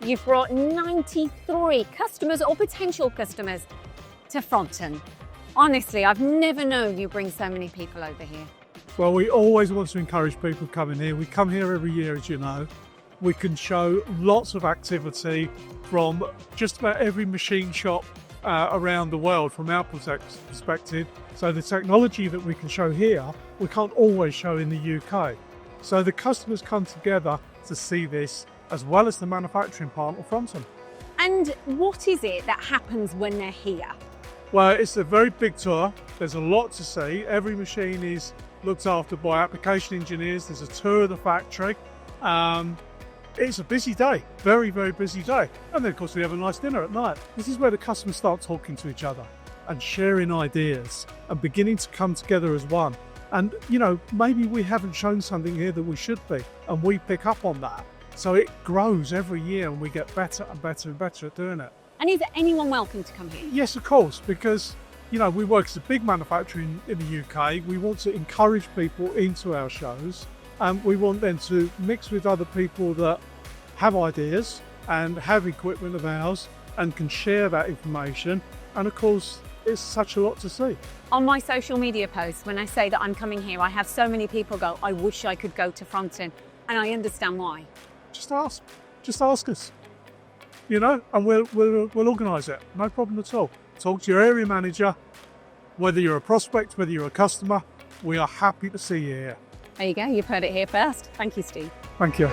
You've brought 93 customers or potential customers to Frampton. Honestly, I've never known you bring so many people over here. Well, we always want to encourage people coming here. We come here every year, as you know. We can show lots of activity from just about every machine shop around the world from our perspective. So the technology that we can show here, we can't always show in the UK. So the customers come together to see this, as well as the manufacturing part of Frampton. And what is it that happens when they're here? Well, it's a very big tour. There's a lot to see. Every machine is looked after by application engineers. There's a tour of the factory. It's a busy day, very, very busy day. And then of course we have a nice dinner at night. This is where the customers start talking to each other and sharing ideas and beginning to come together as one. And you know, maybe we haven't shown something here that we should be, and we pick up on that. So it grows every year and we get better and better and better at doing it. And is anyone welcome to come here? Yes, of course, because you know, we work as a big manufacturer in the UK. We want to encourage people into our shows, and we want them to mix with other people that have ideas and have equipment of ours and can share that information. And of course, it's such a lot to see. On my social media posts, when I say that I'm coming here, I have so many people go, I wish I could go to Frampton, and I understand why. Just ask us, you know, and we'll organise it, no problem at all. Talk to your area manager, whether you're a prospect, whether you're a customer, we are happy to see you here. There you go, you've heard it here first. Thank you, Steve. Thank you.